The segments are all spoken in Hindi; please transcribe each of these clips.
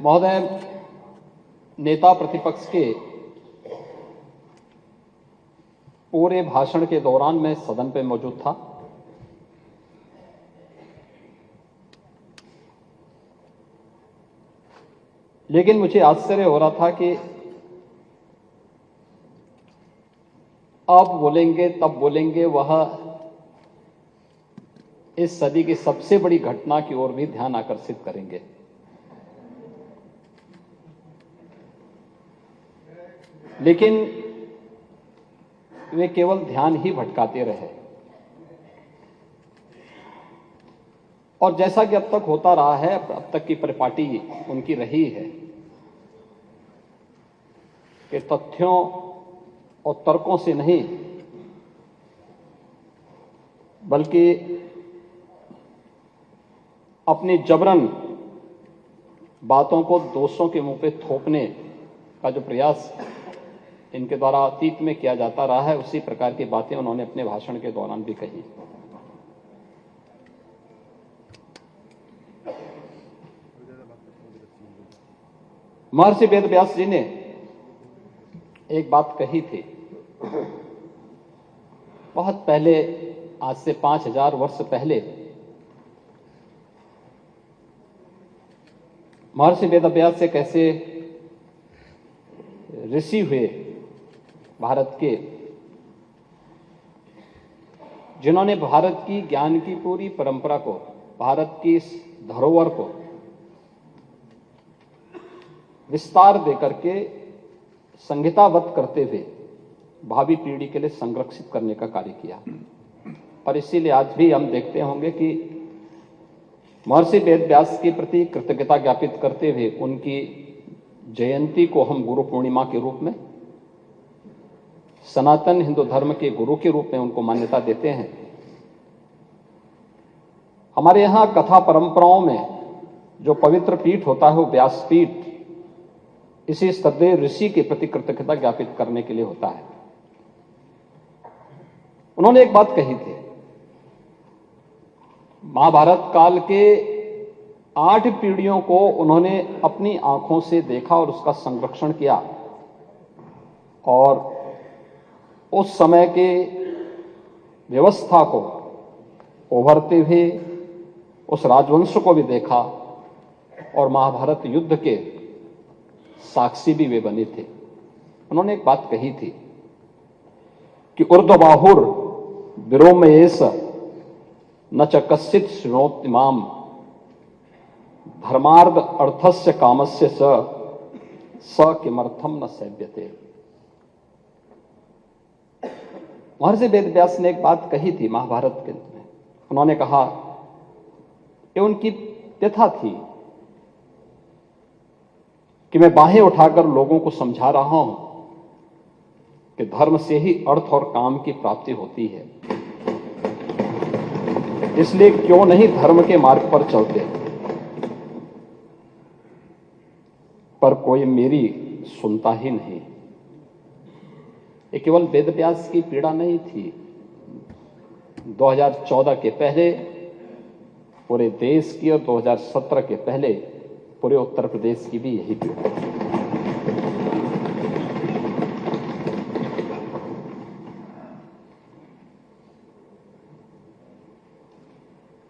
महोदय, नेता प्रतिपक्ष के पूरे भाषण के दौरान मैं सदन पे मौजूद था। लेकिन मुझे आश्चर्य हो रहा था कि अब बोलेंगे तब बोलेंगे, वह इस सदी की सबसे बड़ी घटना की ओर भी ध्यान आकर्षित करेंगे। लेकिन वे केवल ध्यान ही भटकाते रहे। और जैसा कि अब तक होता रहा है, अब तक की परिपाटी उनकी रही है कि तथ्यों और तर्कों से नहीं, बल्कि अपनी जबरन बातों को दोषों के मुंह पे थोपने का जो प्रयास इनके द्वारा अतीत में किया जाता रहा है, उसी प्रकार की बातें उन्होंने अपने भाषण के दौरान भी कही। महर्षि वेदव्यास जी ने एक बात कही थी बहुत पहले, आज से 5000 वर्ष पहले। महर्षि वेदव्यास से कैसे ऋषि हुए भारत के, जिन्होंने भारत की ज्ञान की पूरी परंपरा को, भारत की इस धरोहर को विस्तार देकर के संहिताबद्ध करते हुए भावी पीढ़ी के लिए संरक्षित करने का कार्य किया। और इसीलिए आज भी हम देखते होंगे कि महर्षि वेदव्यास के प्रति कृतज्ञता ज्ञापित करते हुए उनकी जयंती को हम गुरु पूर्णिमा के रूप में, सनातन हिंदू धर्म के गुरु के रूप में उनको मान्यता देते हैं। हमारे यहां कथा परंपराओं में जो पवित्र पीठ होता है वो व्यासपीठ इसी श्रद्धेय ऋषि के प्रति कृतज्ञता ज्ञापित करने के लिए होता है। उन्होंने एक बात कही थी, महाभारत काल के 8 पीढ़ियों को उन्होंने अपनी आंखों से देखा और उसका संरक्षण किया, और उस समय के व्यवस्था को उभरते हुए उस राजवंश को भी देखा, और महाभारत युद्ध के साक्षी भी वे बने थे। उन्होंने एक बात कही थी कि ऊर्ध्वबाहुर विरोमयेश न च कश्चित् शृणोति माम धर्मार्थ अर्थस्य कामस्य स किमर्थम न सेव्यते। महर्षि वेदव्यास ने एक बात कही थी महाभारत के में। उन्होंने कहा कि उनकी व्यथा थी कि मैं बाहें उठाकर लोगों को समझा रहा हूं कि धर्म से ही अर्थ और काम की प्राप्ति होती है, इसलिए क्यों नहीं धर्म के मार्ग पर चलते। पर कोई मेरी सुनता ही नहीं। ये केवल वेदव्यास की पीड़ा नहीं थी। 2014 के पहले पूरे देश की और 2017 के पहले पूरे उत्तर प्रदेश की भी यही पीड़ा है।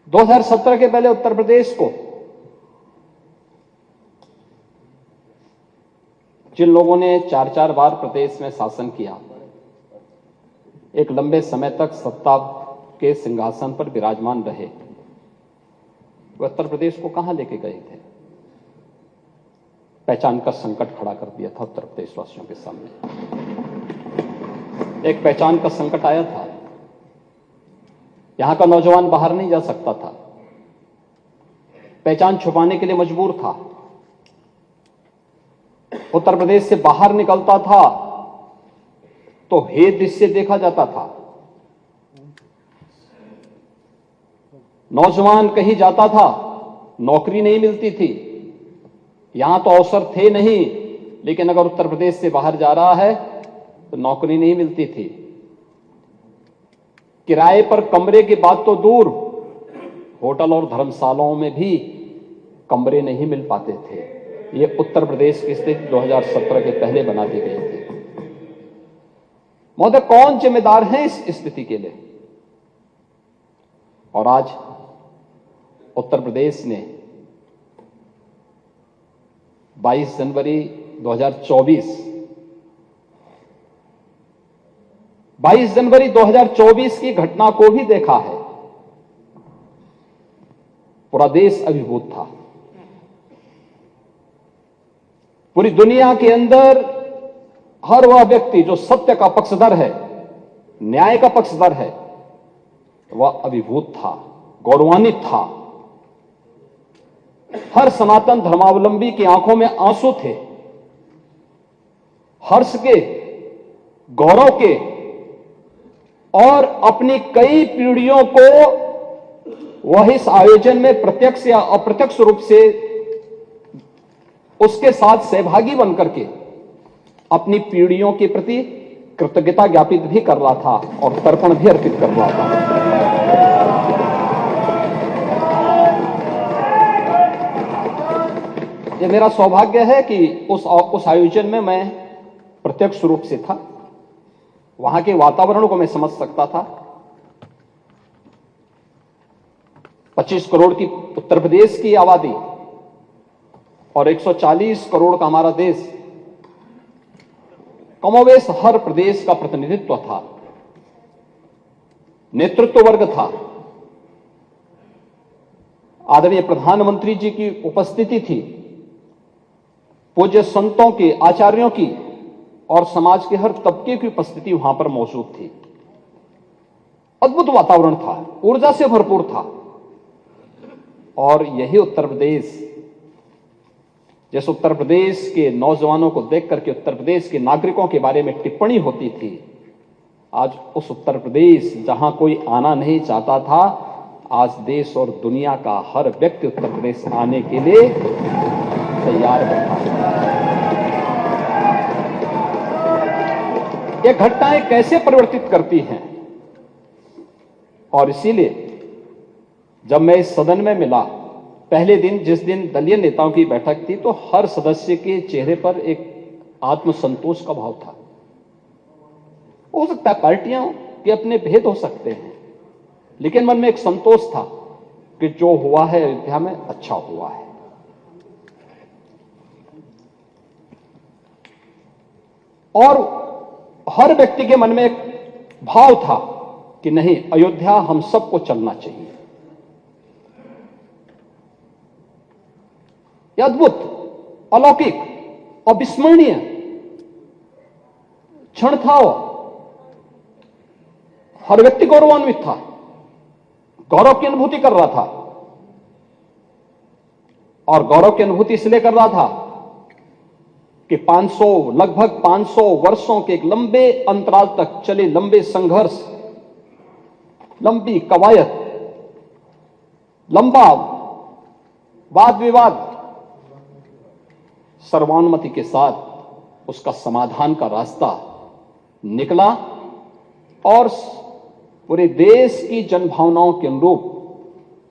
दो 2017 के पहले उत्तर प्रदेश को जिन लोगों ने 4-4 बार प्रदेश में शासन किया, एक लंबे समय तक सत्ता के सिंहासन पर विराजमान रहे, वो उत्तर प्रदेश को कहां लेके गए थे? पहचान का संकट खड़ा कर दिया था उत्तर प्रदेश वासियों के सामने। एक पहचान का संकट आया था। यहां का नौजवान बाहर नहीं जा सकता था, पहचान छुपाने के लिए मजबूर था। उत्तर प्रदेश से बाहर निकलता था तो हे दृश्य से देखा जाता था। नौजवान कहीं जाता था, नौकरी नहीं मिलती थी। यहां तो अवसर थे नहीं, लेकिन अगर उत्तर प्रदेश से बाहर जा रहा है तो नौकरी नहीं मिलती थी। किराए पर कमरे की बात तो दूर, होटल और धर्मशालाओं में भी कमरे नहीं मिल पाते थे। ये उत्तर प्रदेश की स्थिति 2017 के पहले बना दी गई थी। महोदय, कौन जिम्मेदार है इस स्थिति के लिए? और आज उत्तर प्रदेश ने 22 जनवरी 2024 की घटना को भी देखा है। पूरा देश अभिभूत था। पूरी दुनिया के अंदर हर वह व्यक्ति जो सत्य का पक्षधर है, न्याय का पक्षधर है, वह अभिभूत था, गौरवान्वित था। हर सनातन धर्मावलंबी की आंखों में आंसू थे, हर्ष के, गौरव के, और अपनी कई पीढ़ियों को वह इस आयोजन में प्रत्यक्ष या अप्रत्यक्ष रूप से उसके साथ सहभागी बनकर के अपनी पीढ़ियों के प्रति कृतज्ञता ज्ञापित भी कर रहा था और तर्पण भी अर्पित कर रहा था। यह मेरा सौभाग्य है कि उस आयोजन में मैं प्रत्यक्ष रूप से था। वहां के वातावरण को मैं समझ सकता था। 25 करोड़ की उत्तर प्रदेश की आबादी और 140 करोड़ का हमारा देश, कमोवेश हर प्रदेश का प्रतिनिधित्व था, नेतृत्व वर्ग था। आदरणीय प्रधानमंत्री जी की उपस्थिति थी, पूज्य संतों की, आचार्यों की और समाज के हर तबके की उपस्थिति वहां पर मौजूद थी। अद्भुत वातावरण था, ऊर्जा से भरपूर था। और यही उत्तर प्रदेश, जिस उत्तर प्रदेश के नौजवानों को देख करके उत्तर प्रदेश के नागरिकों के बारे में टिप्पणी होती थी, आज उस उत्तर प्रदेश जहां कोई आना नहीं चाहता था, आज देश और दुनिया का हर व्यक्ति उत्तर प्रदेश आने के लिए तैयार बैठा है। ये घटनाएं कैसे परिवर्तित करती हैं? और इसीलिए जब मैं इस सदन में मिला, पहले दिन जिस दिन दलीय नेताओं की बैठक थी, तो हर सदस्य के चेहरे पर एक आत्मसंतोष का भाव था। हो सकता है पार्टियां के अपने भेद हो सकते हैं, लेकिन मन में एक संतोष था कि जो हुआ है अयोध्या में अच्छा हुआ है। और हर व्यक्ति के मन में एक भाव था कि नहीं, अयोध्या हम सबको चलना चाहिए। यह अद्भुत, अलौकिक, अविस्मरणीय क्षण था। हर व्यक्ति गौरवान्वित था, गौरव की अनुभूति कर रहा था। और गौरव की अनुभूति इसलिए कर रहा था कि लगभग 500 वर्षों के एक लंबे अंतराल तक चले लंबे संघर्ष, लंबी कवायद, लंबा वाद विवाद, सर्वानुमति के साथ उसका समाधान का रास्ता निकला और पूरे देश की जनभावनाओं के अनुरूप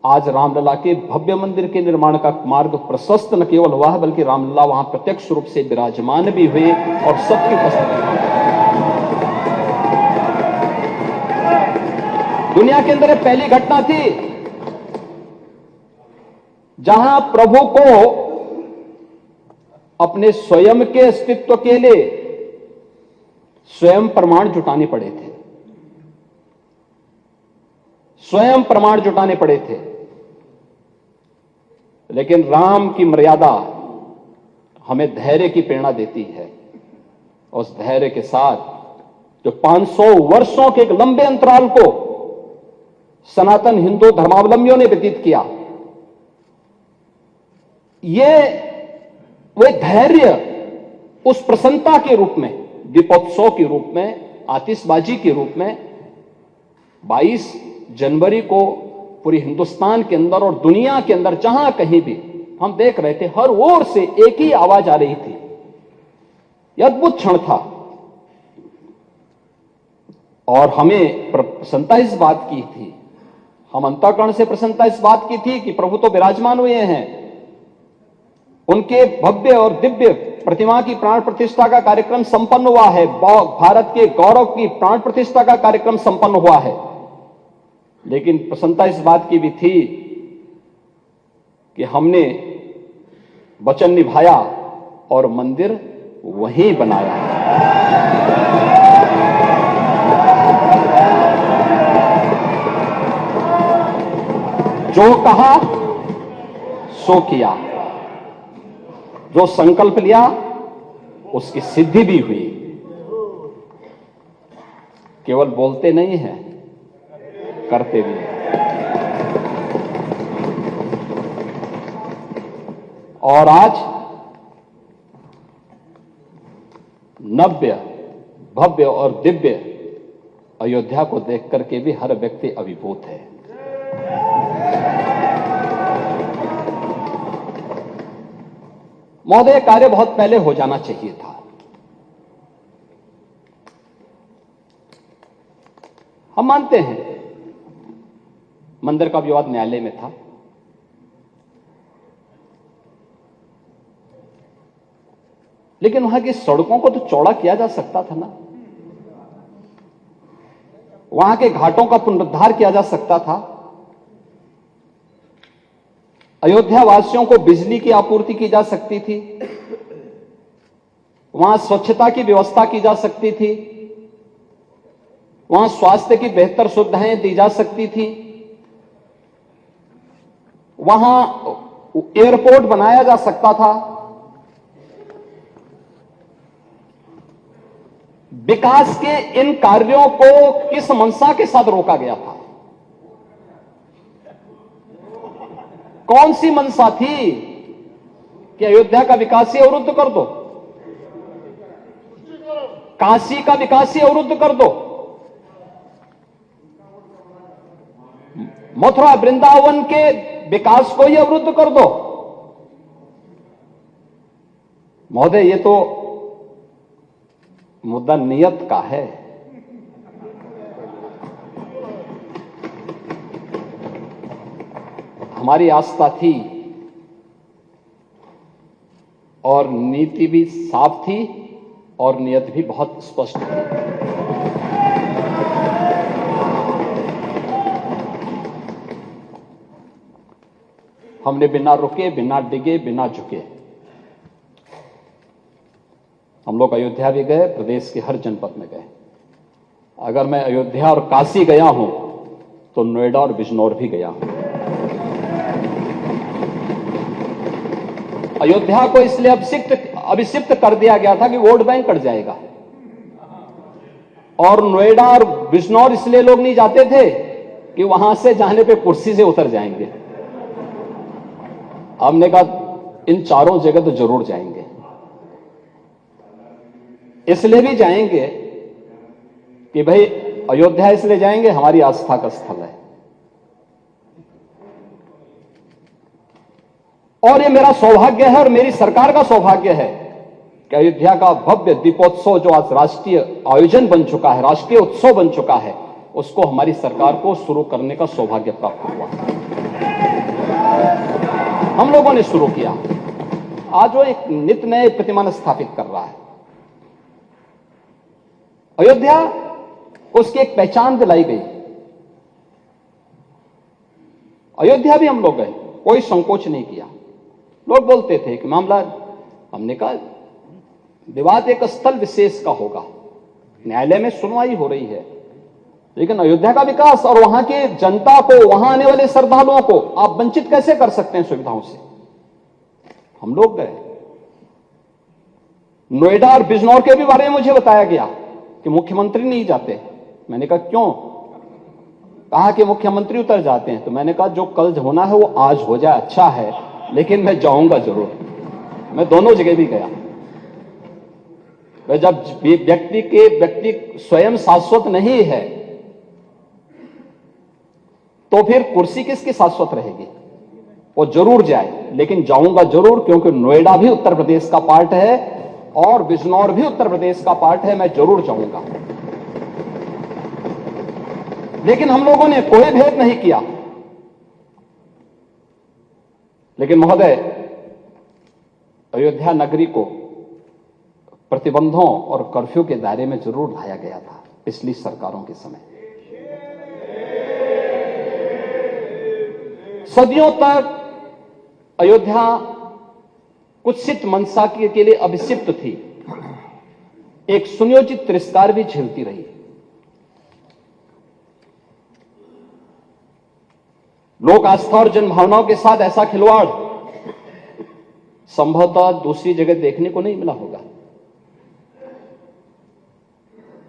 आज रामलला के भव्य मंदिर के निर्माण का मार्ग प्रशस्त न केवल हुआ है, बल्कि रामलला वहां प्रत्यक्ष रूप से विराजमान भी हुए और सबकी उपस्थिति। दुनिया के अंदर पहली घटना थी जहां प्रभु को अपने स्वयं के अस्तित्व के लिए स्वयं प्रमाण जुटाने पड़े थे, स्वयं प्रमाण जुटाने पड़े थे। लेकिन राम की मर्यादा हमें धैर्य की प्रेरणा देती है। उस धैर्य के साथ जो 500 वर्षों के एक लंबे अंतराल को सनातन हिंदू धर्मावलंबियों ने व्यतीत किया, ये वो धैर्य उस प्रसन्नता के रूप में, दीपोत्सव के रूप में, आतिशबाजी के रूप में 22 जनवरी को पूरी हिंदुस्तान के अंदर और दुनिया के अंदर जहां कहीं भी हम देख रहे थे, हर ओर से एक ही आवाज आ रही थी। यह अद्भुत क्षण था और हमें प्रसन्नता इस बात की थी, हम अंतःकरण से प्रसन्नता इस बात की थी कि प्रभु तो विराजमान हुए हैं, उनके भव्य और दिव्य प्रतिमा की प्राण प्रतिष्ठा का कार्यक्रम संपन्न हुआ है। भारत के गौरव की प्राण प्रतिष्ठा का कार्यक्रम संपन्न हुआ है। लेकिन प्रसन्नता इस बात की भी थी कि हमने वचन निभाया और मंदिर वहीं बनाया। जो कहा सो किया, जो संकल्प लिया उसकी सिद्धि भी हुई। केवल बोलते नहीं हैं, करते भी हैं। और आज नव्य, भव्य और दिव्य अयोध्या को देख करके भी हर व्यक्ति अभिभूत है। महोदय, कार्य बहुत पहले हो जाना चाहिए था। हम मानते हैं मंदिर का विवाद न्यायालय में था, लेकिन वहां की सड़कों को तो चौड़ा किया जा सकता था ना, वहां के घाटों का पुनरुद्धार किया जा सकता था, अयोध्या वासियों को बिजली की आपूर्ति की जा सकती थी, वहां स्वच्छता की व्यवस्था की जा सकती थी, वहां स्वास्थ्य की बेहतर सुविधाएं दी जा सकती थी, वहां एयरपोर्ट बनाया जा सकता था। विकास के इन कार्यों को किस मंशा के साथ रोका गया था? कौन सी मंशा थी कि अयोध्या का विकास ही अवरुद्ध कर दो, काशी का विकास ही अवरुद्ध कर दो, मथुरा वृंदावन के विकास को ही अवरुद्ध कर दो? महोदय, ये तो मुद्दा नियत का है। हमारी आस्था थी और नीति भी साफ थी और नियत भी बहुत स्पष्ट थी। हमने बिना रुके, बिना डिगे, बिना झुके हम लोग अयोध्या भी गए, प्रदेश के हर जनपद में गए। अगर मैं अयोध्या और काशी गया हूं तो नोएडा और बिजनौर भी गया हूं। अयोध्या को इसलिए अभिषिक्त कर दिया गया था कि वोट बैंक कट जाएगा, और नोएडा और बिजनौर इसलिए लोग नहीं जाते थे कि वहां से जाने पे कुर्सी से उतर जाएंगे। हमने कहा इन चारों जगह तो जरूर जाएंगे। इसलिए भी जाएंगे कि भाई अयोध्या इसलिए जाएंगे, हमारी आस्था का स्थल है। और ये मेरा सौभाग्य है और मेरी सरकार का सौभाग्य है कि अयोध्या का भव्य दीपोत्सव जो आज राष्ट्रीय आयोजन बन चुका है, राष्ट्रीय उत्सव बन चुका है, उसको हमारी सरकार को शुरू करने का सौभाग्य प्राप्त हुआ। हम लोगों ने शुरू किया। आज वो एक नित्य नए प्रतिमान स्थापित कर रहा है। अयोध्या उसकी एक पहचान दिलाई गई। अयोध्या भी हम लोग गए, कोई संकोच नहीं किया। लोग बोलते थे कि मामला, हमने कहा विवाद एक स्थल विशेष का होगा, न्यायालय में सुनवाई हो रही है, लेकिन अयोध्या का विकास और वहां की जनता को, वहां आने वाले श्रद्धालुओं को आप वंचित कैसे कर सकते हैं सुविधाओं से? हम लोग गए। नोएडा और बिजनौर के भी बारे में मुझे बताया गया कि मुख्यमंत्री नहीं जाते। मैंने कहा क्यों? कहा कि मुख्यमंत्री उतर जाते हैं। तो मैंने कहा जो कल होना है वो आज हो जाए, अच्छा है, लेकिन मैं जाऊंगा जरूर। मैं दोनों जगह भी गया। जब व्यक्ति स्वयं शाश्वत नहीं है तो फिर कुर्सी किसकी शाश्वत रहेगी? वो जरूर जाए, लेकिन जाऊंगा जरूर, क्योंकि नोएडा भी उत्तर प्रदेश का पार्ट है और बिजनौर भी उत्तर प्रदेश का पार्ट है। मैं जरूर जाऊंगा। लेकिन हम लोगों ने कोई भेद नहीं किया। लेकिन महोदय, अयोध्या नगरी को प्रतिबंधों और कर्फ्यू के दायरे में जरूर लाया गया था पिछली सरकारों के समय। सदियों तक अयोध्या कुत्सित मनसा के लिए अभिषिक्त थी, एक सुनियोजित तिरस्कार भी झेलती रही। लोक आस्था और जनभावनाओं के साथ ऐसा खिलवाड़ संभवतः दूसरी जगह देखने को नहीं मिला होगा।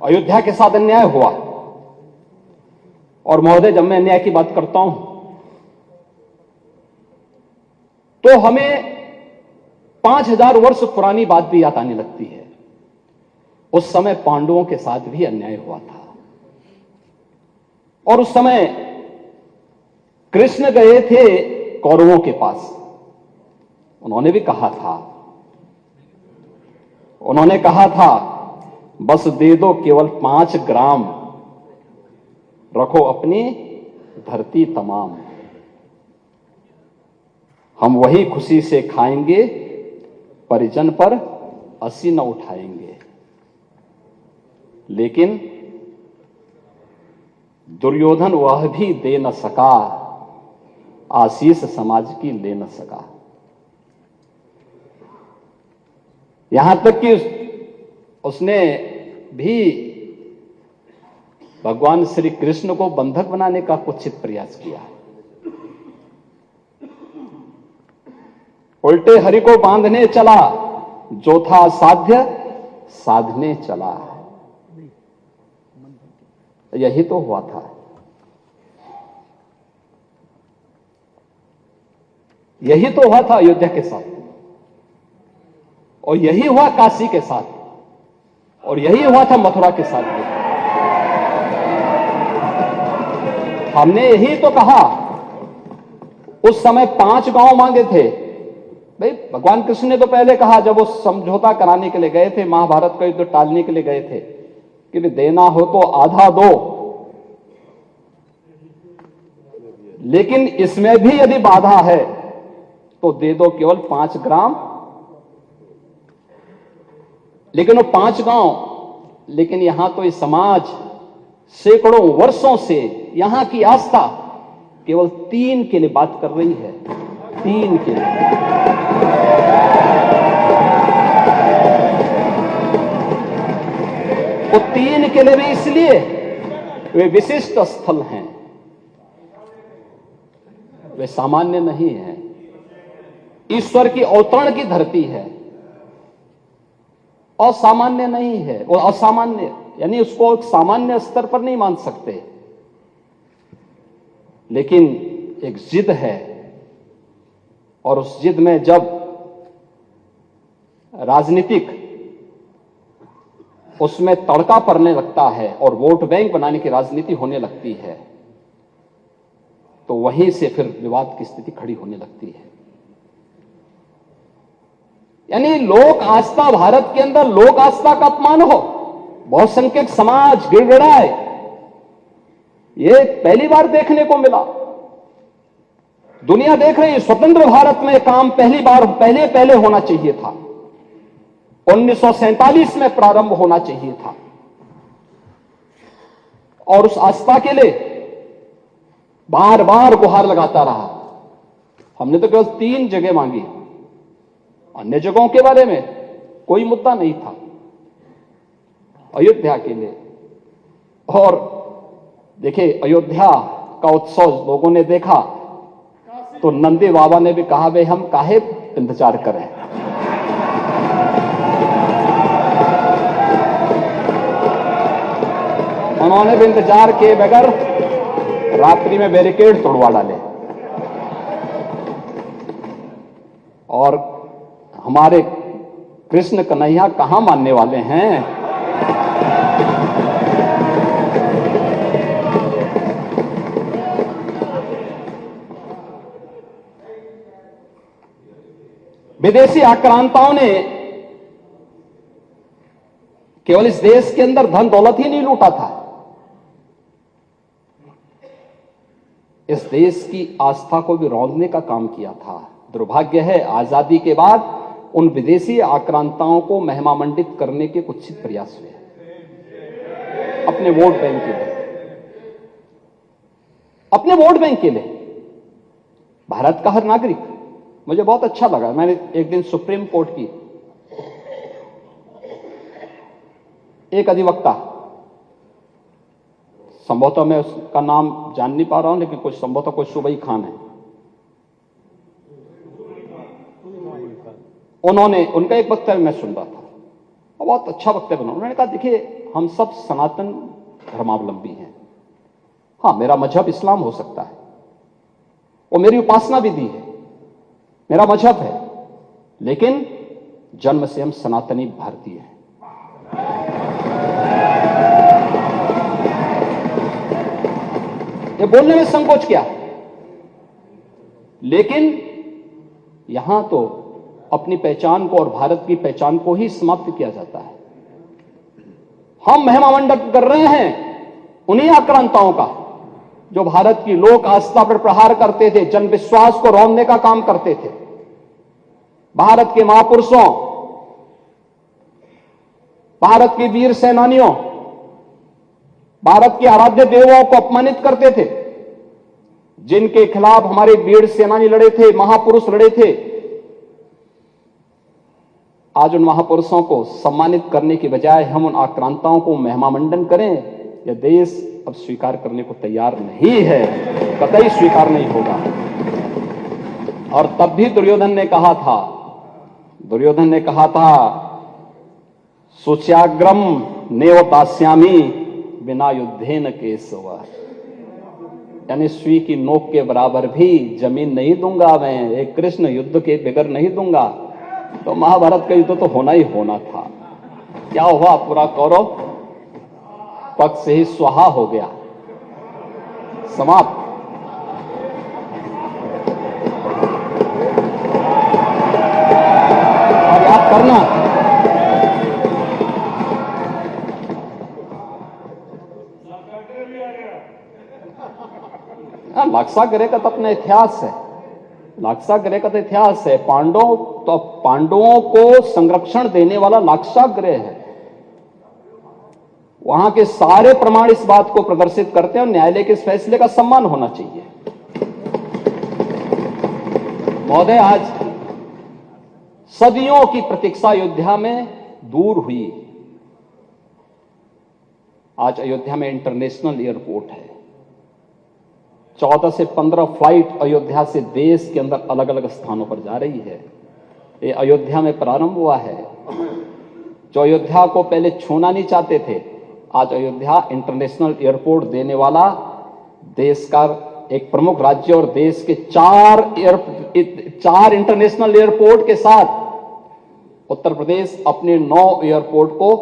अयोध्या के साथ अन्याय हुआ, और महोदय जब मैं अन्याय की बात करता हूं तो हमें 5000 वर्ष पुरानी बात भी याद आने लगती है। उस समय पांडवों के साथ भी अन्याय हुआ था, और उस समय कृष्ण गए थे कौरवों के पास। उन्होंने भी कहा था बस दे दो केवल 5 ग्राम, रखो अपनी धरती तमाम, हम वही खुशी से खाएंगे, परिजन पर हंसी न उठाएंगे। लेकिन दुर्योधन वह भी दे न सका, आशीष समाज की ले न सका। यहां तक कि उसने भी भगवान श्री कृष्ण को बंधक बनाने का कुत्सित प्रयास किया। उल्टे हरि को बांधने चला, जो था साध्य साधने चला। यही तो हुआ था। यही तो हुआ था अयोध्या के साथ, और यही हुआ काशी के साथ, और यही हुआ था मथुरा के साथ भी। हमने यही तो कहा, उस समय 5 गांव मांगे थे। भाई भगवान कृष्ण ने तो पहले कहा, जब वो समझौता कराने के लिए गए थे, महाभारत का युद्ध टालने के लिए गए थे, कि देना हो तो आधा दो, लेकिन इसमें भी यदि बाधा है तो दे दो केवल 5 ग्राम। लेकिन वो 5 गांव, लेकिन यहां तो इस समाज सैकड़ों वर्षों से यहां की आस्था केवल 3 के लिए बात कर रही है। 3 के लिए। वो 3 के लिए भी इसलिए वे विशिष्ट स्थल हैं, वे सामान्य नहीं हैं। ईश्वर की अवतरण की धरती है, असामान्य नहीं है। वो असामान्य यानी उसको एक सामान्य स्तर पर नहीं मान सकते, लेकिन एक जिद है, और उस जिद में जब राजनीतिक उसमें तड़का पड़ने लगता है और वोट बैंक बनाने की राजनीति होने लगती है, तो वहीं से फिर विवाद की स्थिति खड़ी होने लगती है। यानी लोक आस्था, भारत के अंदर लोक आस्था का अपमान हो, बहुसंख्यक समाज गिड़गिड़ाए, ये पहली बार देखने को मिला। दुनिया देख रही है, स्वतंत्र भारत में काम पहली बार पहले होना चाहिए था। 1947 में प्रारंभ होना चाहिए था, और उस आस्था के लिए बार बार गुहार लगाता रहा। हमने तो केवल 3 जगह मांगी, अन्य जगहों के बारे में कोई मुद्दा नहीं था। अयोध्या के लिए, और देखिए अयोध्या का उत्सव लोगों ने देखा तो नंदी बाबा ने भी कहा, भाई हम काहे इंतजार करें। उन्होंने भी इंतजार किए बगैर रात्रि में बैरिकेड तोड़वा डाले, और हमारे कृष्ण कन्हैया कहां मानने वाले हैं। विदेशी आक्रांताओं ने केवल इस देश के अंदर धन दौलत ही नहीं लूटा था, इस देश की आस्था को भी रौंदने का काम किया था। दुर्भाग्य है, आजादी के बाद उन विदेशी आक्रांताओं को महिमामंडित करने के कुत्सित प्रयास हुए अपने वोट बैंक के लिए, अपने वोट बैंक के लिए। भारत का हर नागरिक, मुझे बहुत अच्छा लगा, मैंने एक दिन सुप्रीम कोर्ट की एक अधिवक्ता, संभवतः मैं उसका नाम जान नहीं पा रहा हूं, लेकिन कुछ संभवतः कोई सुबई खान है, उन्होंने उनका एक वक्तव्य मैं सुन रहा था और बहुत अच्छा वक्तव्य उन्होंने कहा, देखिए हम सब सनातन धर्मावलंबी हैं, हाँ मेरा मजहब इस्लाम हो सकता है और मेरी उपासना विधि है, मेरा मजहब है, लेकिन जन्म से हम सनातनी भारतीय हैं। ये बोलने में संकोच क्या, लेकिन यहां तो अपनी पहचान को और भारत की पहचान को ही समाप्त किया जाता है। हम महिमामंडन कर रहे हैं उन्हीं आक्रांताओं का जो भारत की लोक आस्था पर प्रहार करते थे, जन विश्वास को रौंदने का काम करते थे। भारत के महापुरुषों, भारत के वीर सेनानियों, भारत के आराध्य देवों को अपमानित करते थे, जिनके खिलाफ हमारे वीर सेनानी लड़े थे, महापुरुष लड़े थे। आज उन महापुरुषों को सम्मानित करने की बजाय हम उन आक्रांताओं को महिमामंडन करें, यह देश अब स्वीकार करने को तैयार नहीं है, कतई स्वीकार नहीं होगा। और तब भी दुर्योधन ने कहा था सुच्याग्रम नेव दास्यामी बिना युद्धेन केशव, यानी सुई की नोक के बराबर भी जमीन नहीं दूंगा मैं, एक कृष्ण युद्ध के बगैर नहीं दूंगा। तो महाभारत का युद्ध तो होना ही होना था। क्या हुआ, पूरा कौरव पक्ष से ही स्वाहा हो गया, समाप्त। और याद करना, लाक्षागृह का तो अपना इतिहास है, लाक्षागृह का तो इतिहास है। पांडवों को संरक्षण देने वाला लाक्षागृह है। वहां के सारे प्रमाण इस बात को प्रदर्शित करते हैं और न्यायालय के इस फैसले का सम्मान होना चाहिए। महोदय, आज सदियों की प्रतीक्षा अयोध्या में दूर हुई। आज अयोध्या में इंटरनेशनल एयरपोर्ट है। 14 से 15 फ्लाइट अयोध्या से देश के अंदर अलग अलग स्थानों पर जा रही है। ये अयोध्या में प्रारंभ हुआ है। जो अयोध्या को पहले छूना नहीं चाहते थे, आज अयोध्या इंटरनेशनल एयरपोर्ट देने वाला देश का एक प्रमुख राज्य और देश के 4 इंटरनेशनल एयरपोर्ट के साथ उत्तर प्रदेश अपने 9 एयरपोर्ट को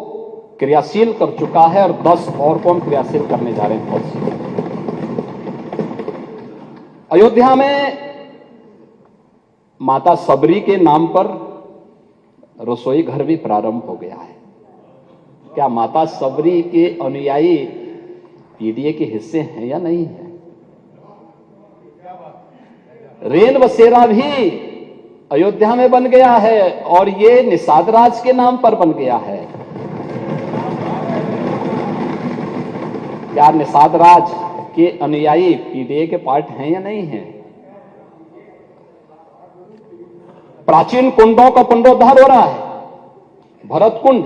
क्रियाशील कर चुका है और 10 और को हम क्रियाशील करने जा रहे हैं। अयोध्या में माता सबरी के नाम पर रसोई घर भी प्रारंभ हो गया है। क्या माता सबरी के अनुयायी पीडीए के हिस्से हैं या नहीं है? रेन बसेरा भी अयोध्या में बन गया है और ये निषाद राज के नाम पर बन गया है। क्या निषाद राज के अनुयायी पीडीए के पार्ट हैं या नहीं हैं? प्राचीन कुंडों का पुनरुद्धार हो रहा है। भरत कुंड,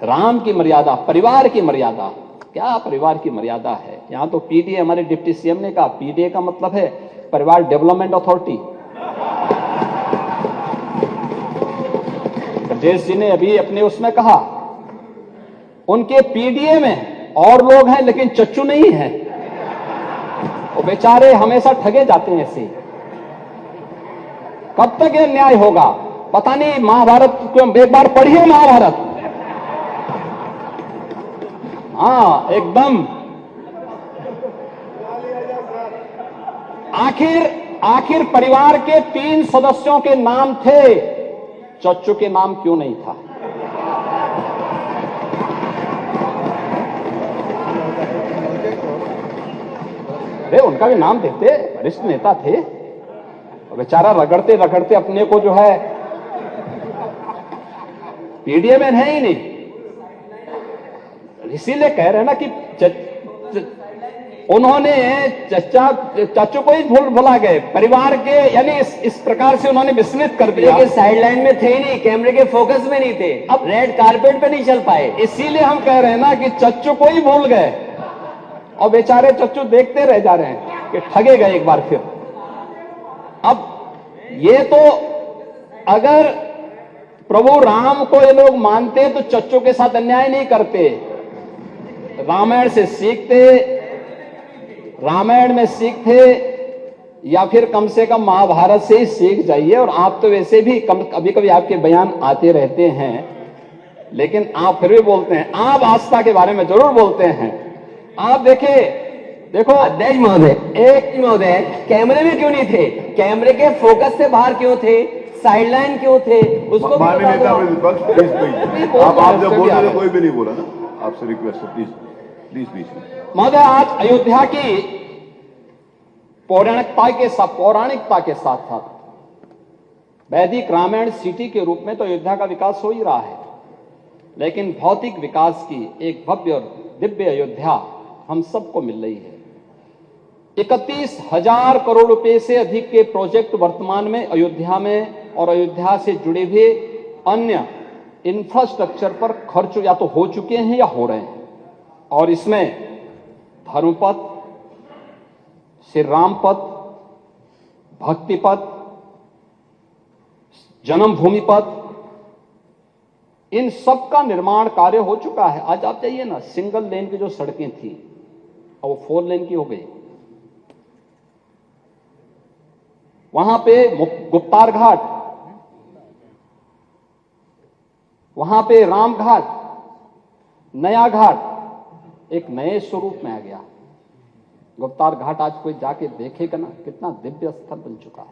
राम की मर्यादा, परिवार की मर्यादा, क्या परिवार की मर्यादा है? यहां तो पीडीए, हमारे डिप्टी सीएम ने कहा, पीडीए का मतलब है परिवार डेवलपमेंट अथॉरिटी। ब्रजेश जी ने अभी अपने उसमें कहा, उनके पीडीए में और लोग हैं लेकिन चच्चू नहीं है। वो बेचारे हमेशा ठगे जाते हैं ऐसे। कब तक ये न्याय होगा पता नहीं। महाभारत को एक बार पढ़िए, महाभारत, हाँ एकदम। आखिर परिवार के 3 सदस्यों के नाम थे, चच्चू के नाम क्यों नहीं था? अरे उनका भी नाम देते, वरिष्ठ नेता थे, बेचारा रगड़ते रगड़ते अपने को जो है पीडीए में है ही नहीं, इसीलिए कह रहे हैं ना कि उन्होंने चाचू को ही भुला गए, परिवार के, यानी इस प्रकार से उन्होंने विस्मृत कर दिया कि साइड लाइन में थे ही नहीं, कैमरे के फोकस में नहीं थे, अब रेड कारपेट पे नहीं चल पाए। इसीलिए हम कह रहे हैं ना कि चच्चू को ही भूल गए और बेचारे चच्चू देखते रह जा रहे हैं कि ठगे गए एक बार फिर। अब ये तो अगर प्रभु राम को ये लोग मानते तो चच्चू के साथ अन्याय नहीं करते, रामायण से सीखते, रामायण में सीखते, या फिर कम से कम महाभारत से ही सीख जाइए। और आप तो वैसे भी कभी कभी आपके बयान आते रहते हैं, लेकिन आप फिर भी बोलते हैं, आप आस्था के बारे में जरूर बोलते हैं। आप देखो अध्यक्ष महोदय, एक महोदय कैमरे में क्यों नहीं थे, कैमरे के फोकस से बाहर क्यों थे, साइडलाइन क्यों थे, उसको माननीय नेता प्रतिपक्ष प्लीज, आप जब बोल रहे कोई भी नहीं बोला ना, आपसे रिक्वेस्ट है प्लीज प्लीज प्लीज। महोदय, आज अयोध्या की पौराणिकता के साथ साथ वैदिक रामायण सिटी के रूप में तो अयोध्या का विकास हो ही रहा है, लेकिन भौतिक विकास की एक भव्य और दिव्य अयोध्या हम सबको मिल रही है। 31,000 करोड़ रुपए से अधिक के प्रोजेक्ट वर्तमान में अयोध्या में और अयोध्या से जुड़े हुए अन्य इंफ्रास्ट्रक्चर पर खर्च या तो हो चुके हैं या हो रहे हैं। और इसमें धर्मपथ, श्री राम पथ, भक्ति पथ, जन्मभूमि पथ, इन सब का निर्माण कार्य हो चुका है। आज आप जाइए ना, सिंगल लेन की जो सड़कें थी और वो 4 लेन की हो गई। वहां पे गुप्तार घाट, वहां पे राम घाट, नया घाट एक नए स्वरूप में आ गया। गुप्तार घाट आज कोई जाके देखेगा ना, कितना दिव्य स्थल बन चुका है।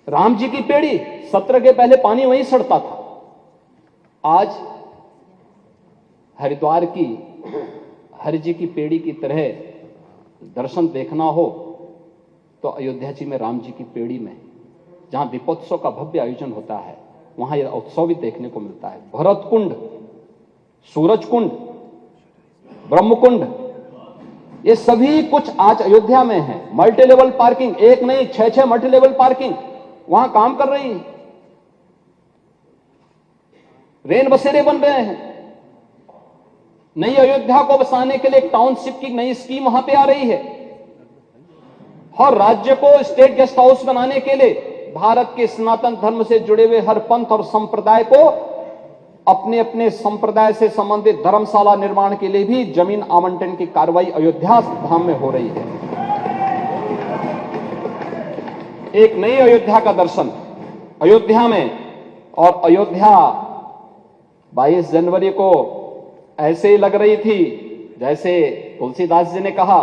राम जी की पेड़ी, सत्र के पहले पानी वहीं सड़ता था, आज हरिद्वार की हरि जी की पेड़ी की तरह दर्शन देखना हो तो अयोध्या जी में राम जी की पेड़ी में, जहां दीपोत्सव का भव्य आयोजन होता है, वहां यह उत्सव भी देखने को मिलता है। भरत कुंड, सूरज कुंड, ब्रह्म कुंड, ये सभी कुछ आज अयोध्या में है। मल्टी लेवल पार्किंग, एक नहीं 6 मल्टी लेवल पार्किंग वहां काम कर रही है। रेन बसेरे बन रहे हैं। नई अयोध्या को बसाने के लिए एक टाउनशिप की नई स्कीम वहां पे आ रही है। हर राज्य को स्टेट गेस्ट हाउस बनाने के लिए भारत के सनातन धर्म से जुड़े हुए हर पंथ और संप्रदाय को अपने अपने संप्रदाय से संबंधित धर्मशाला निर्माण के लिए भी जमीन आवंटन की कार्रवाई अयोध्या धाम में हो रही है। एक नई अयोध्या का दर्शन अयोध्या में, और अयोध्या 22 जनवरी को ऐसे ही लग रही थी जैसे तुलसीदास जी ने कहा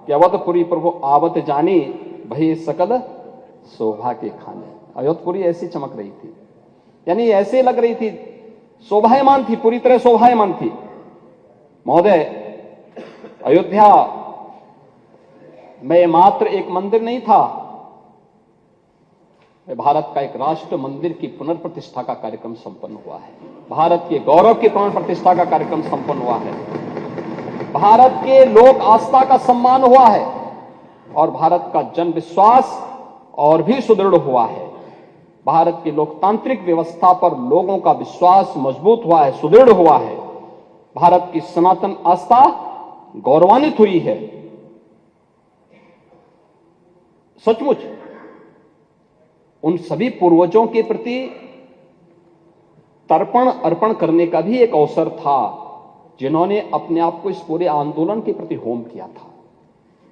कि अवधपुरी प्रभु आवत जानी भई सकल शोभा के खाने। अयोधपुरी ऐसी चमक रही थी, यानी ऐसे लग रही थी, शोभायमान थी, पूरी तरह शोभायमान थी। महोदय, अयोध्या में मात्र एक मंदिर नहीं था, भारत का एक राष्ट्र मंदिर की पुनर्प्रतिष्ठा का कार्यक्रम संपन्न हुआ है। भारत के गौरव की पुनर्प्रतिष्ठा का कार्यक्रम संपन्न हुआ है। भारत के लोक आस्था का सम्मान हुआ है और भारत का जन विश्वास और भी सुदृढ़ हुआ है। भारत की लोकतांत्रिक व्यवस्था पर लोगों का विश्वास मजबूत हुआ है, सुदृढ़ हुआ है। भारत की सनातन आस्था गौरवान्वित हुई है। सचमुच उन सभी पूर्वजों के प्रति तर्पण अर्पण करने का भी एक अवसर था जिन्होंने अपने आप को इस पूरे आंदोलन के प्रति होम किया था।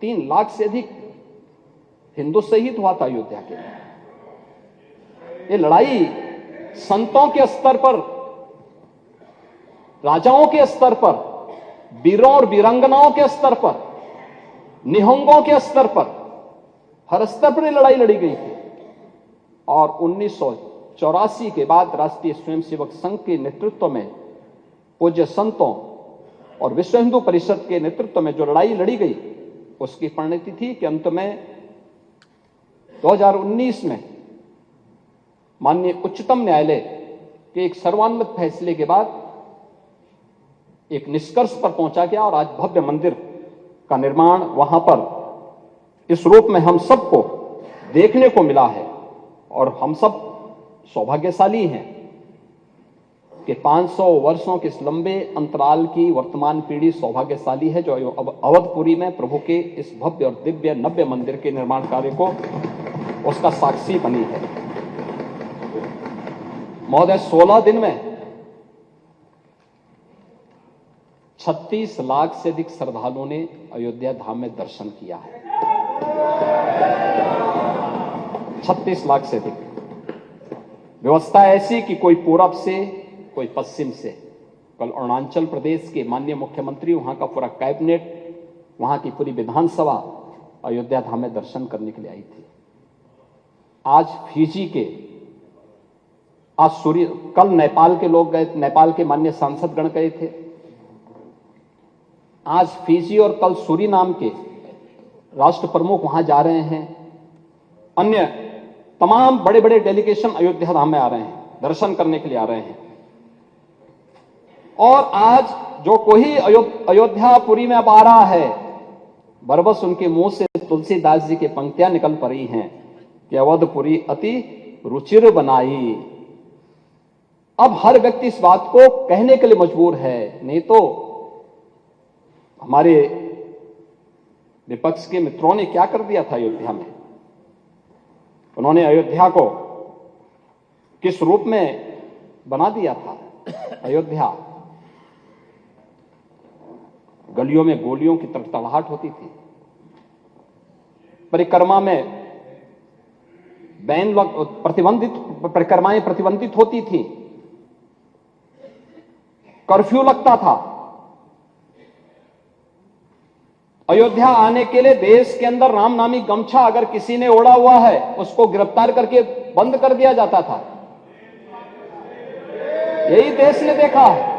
3 लाख से अधिक हिंदू शहीद हुआ था अयोध्या के लिए। ये लड़ाई संतों के स्तर पर, राजाओं के स्तर पर, वीरों और वीरांगनाओं के स्तर पर, निहंगों के स्तर पर, हर स्तर पर ये लड़ाई लड़ी गई थी। और 1984 के बाद राष्ट्रीय स्वयंसेवक संघ के नेतृत्व में, पूज्य संतों और विश्व हिंदू परिषद के नेतृत्व में जो लड़ाई लड़ी गई, उसकी परिणति थी कि अंत में 2019 में माननीय उच्चतम न्यायालय के एक सर्वानुमत फैसले के बाद एक निष्कर्ष पर पहुंचा गया और आज भव्य मंदिर का निर्माण वहां पर इस रूप में हम सबको देखने को मिला है। और हम सब सौभाग्यशाली हैं कि 500 वर्षों के इस लंबे अंतराल की वर्तमान पीढ़ी सौभाग्यशाली है जो अब अवधपुरी में प्रभु के इस भव्य और दिव्य नव्य मंदिर के निर्माण कार्य को उसका साक्षी बनी है। महोदय, 16 दिन में 36 लाख से अधिक श्रद्धालुओं ने अयोध्या धाम में दर्शन किया है। 36 लाख से अधिक। व्यवस्था ऐसी कि कोई पूरब से कोई पश्चिम से। कल अरुणाचल प्रदेश के माननीय मुख्यमंत्री, वहां का पूरा कैबिनेट, वहां की पूरी विधानसभा अयोध्या धाम में दर्शन करने के लिए आई थी। आज फिजी के, कल नेपाल के लोग गए, नेपाल के माननीय सांसदगण गए थे। आज फिजी और कल सूरीनाम के राष्ट्र प्रमुख वहां जा रहे हैं। अन्य तमाम बड़े बड़े डेलीगेशन अयोध्या धाम में आ रहे हैं, दर्शन करने के लिए आ रहे हैं। और आज जो कोई अयोध्यापुरी में अब आ रहा है, बरबस उनके मुंह से तुलसीदास जी की पंक्तियां निकल पड़ी हैं कि अवधपुरी अति रुचिर बनाई। अब हर व्यक्ति इस बात को कहने के लिए मजबूर है, नहीं तो हमारे विपक्ष के मित्रों ने क्या कर दिया था अयोध्या में। उन्होंने अयोध्या को किस रूप में बना दिया था। अयोध्या गलियों में गोलियों की तड़तड़ाहट होती थी, परिक्रमा में बैन प्रतिबंधित, परिक्रमाएं प्रतिबंधित होती थी, कर्फ्यू लगता था। अयोध्या आने के लिए देश के अंदर रामनामी गमछा अगर किसी ने ओढ़ा हुआ है उसको गिरफ्तार करके बंद कर दिया जाता था। यही देश ने देखा है।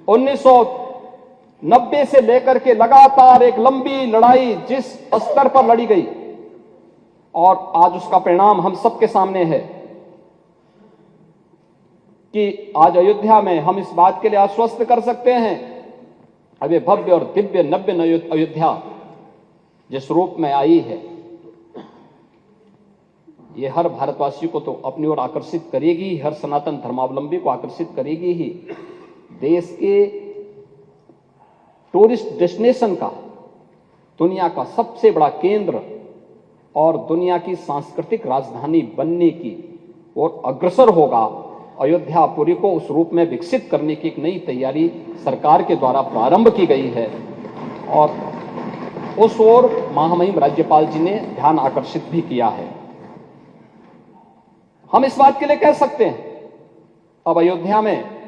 1990 से लेकर के लगातार एक लंबी लड़ाई जिस स्तर पर लड़ी गई, और आज उसका परिणाम हम सबके सामने है कि आज अयोध्या में हम इस बात के लिए आश्वस्त कर सकते हैं, अब ये भव्य और दिव्य नव्य अयोध्या जिस रूप में आई है, ये हर भारतवासी को तो अपनी ओर आकर्षित करेगी, हर सनातन धर्मावलंबी को आकर्षित करेगी ही। देश के टूरिस्ट डेस्टिनेशन का, दुनिया का सबसे बड़ा केंद्र और दुनिया की सांस्कृतिक राजधानी बनने की ओर अग्रसर होगा। अयोध्यापुरी को उस रूप में विकसित करने की एक नई तैयारी सरकार के द्वारा प्रारंभ की गई है और उस ओर महामहिम राज्यपाल जी ने ध्यान आकर्षित भी किया है। हम इस बात के लिए कह सकते हैं अब अयोध्या में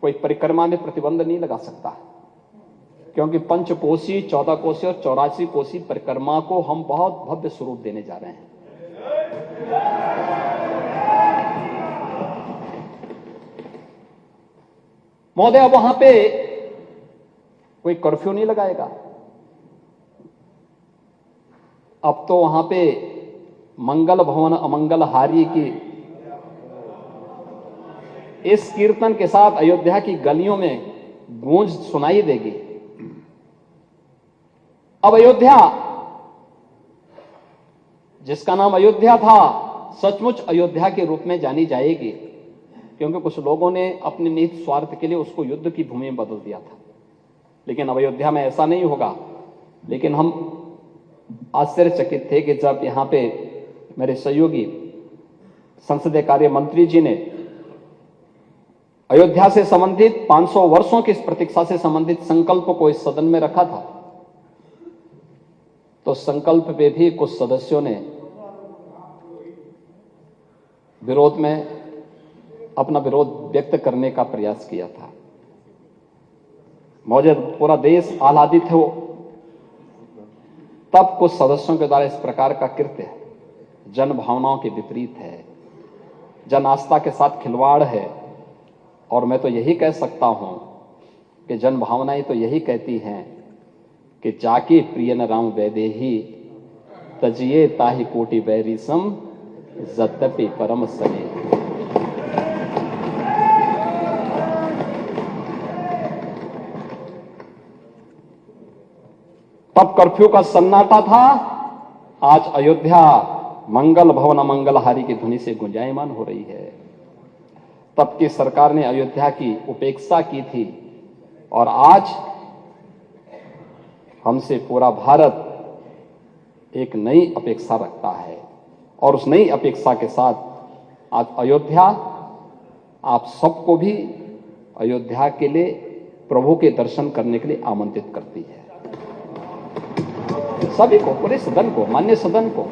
कोई परिक्रमा में प्रतिबंध नहीं लगा सकता, क्योंकि पंचकोसी, 14 कोसी और 84 कोसी परिक्रमा को हम बहुत भव्य स्वरूप देने जा रहे हैं। महोदय, अब वहां पे कोई कर्फ्यू नहीं लगाएगा। अब तो वहां पे मंगल भवन अमंगल हारी की इस कीर्तन के साथ अयोध्या की गलियों में गूंज सुनाई देगी। अब अयोध्या, जिसका नाम अयोध्या था, सचमुच अयोध्या के रूप में जानी जाएगी, क्योंकि कुछ लोगों ने अपने निहित स्वार्थ के लिए उसको युद्ध की भूमि में बदल दिया था। लेकिन अब अयोध्या में ऐसा नहीं होगा। लेकिन हम आश्चर्यचकित थे कि जब यहां पे मेरे सहयोगी संसदीय कार्य मंत्री जी ने अयोध्या से संबंधित 500 वर्षों की इस प्रतीक्षा से संबंधित संकल्प को इस सदन में रखा था, तो संकल्प पे भी कुछ सदस्यों ने विरोध में अपना विरोध व्यक्त करने का प्रयास किया था। मौजूद पूरा देश आह्लादित हो, तब कुछ सदस्यों के द्वारा इस प्रकार का कृत्य जन भावनाओं के विपरीत है, जन आस्था के साथ खिलवाड़ है। और मैं तो यही कह सकता हूं कि जन भावनाएं तो यही कहती हैं कि जाके प्रियन राम वैदेही तजिए ताहि कोटि बैरी सम जद्यपि परम सने। तब कर्फ्यू का सन्नाटा था, आज अयोध्या मंगल भवन मंगलहारी की ध्वनि से गुंजायमान हो रही है। तब की सरकार ने अयोध्या की उपेक्षा की थी और आज हमसे पूरा भारत एक नई अपेक्षा रखता है और उस नई अपेक्षा के साथ आज अयोध्या आप सबको भी अयोध्या के लिए प्रभु के दर्शन करने के लिए आमंत्रित करती है। सभी को, पूरे सदन को, मान्य सदन को।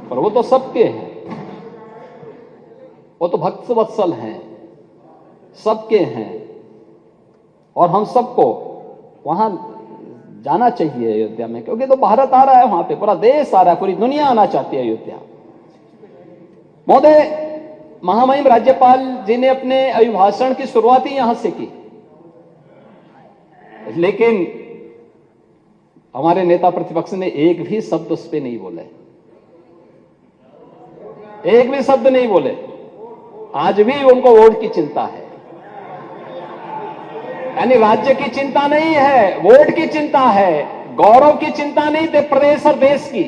पर वो तो सबके हैं, वो तो भक्त वत्सल हैं, सबके हैं और हम सबको वहां जाना चाहिए अयोध्या में, क्योंकि तो भारत आ रहा है वहां पे, पूरा देश आ रहा है, पूरी दुनिया आना चाहती है अयोध्या। महोदय, महामहिम राज्यपाल जी ने अपने अभिभाषण की शुरुआत ही यहां से की, लेकिन हमारे नेता प्रतिपक्ष ने एक भी शब्द उस पर नहीं बोले, एक भी शब्द नहीं बोले। आज भी उनको वोट की चिंता है, यानी राज्य की चिंता नहीं है, वोट की चिंता है, गौरव की चिंता नहीं थे प्रदेश और देश की,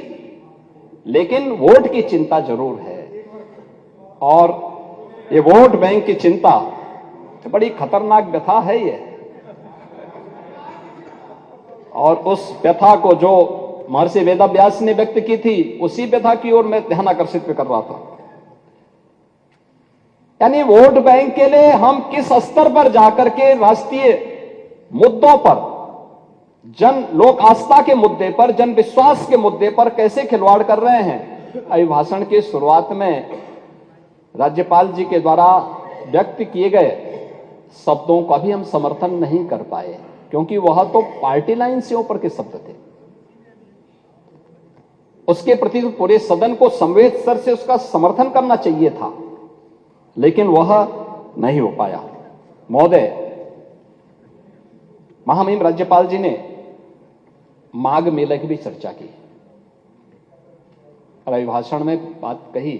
लेकिन वोट की चिंता जरूर है। और ये वोट बैंक की चिंता तो बड़ी खतरनाक व्यथा है ये, और उस व्यथा को जो महर्षि वेदव्यास ने व्यक्त की थी, उसी व्यथा की ओर मैं ध्यान आकर्षित कर रहा था। यानी वोट बैंक के लिए हम किस स्तर पर जाकर के राष्ट्रीय मुद्दों पर, जन लोक आस्था के मुद्दे पर, जन विश्वास के मुद्दे पर कैसे खिलवाड़ कर रहे हैं। अभिभाषण की शुरुआत में राज्यपाल जी के द्वारा व्यक्त किए गए शब्दों का भी हम समर्थन नहीं कर पाए, क्योंकि वह तो पार्टी लाइन से ऊपर के शब्द थे। उसके प्रति तो पूरे सदन को संवेद स्तर से उसका समर्थन करना चाहिए था, लेकिन वह नहीं हो पाया। महोदय, महामहिम राज्यपाल जी ने माघ मेले की भी चर्चा की और अभिभाषण में बात कही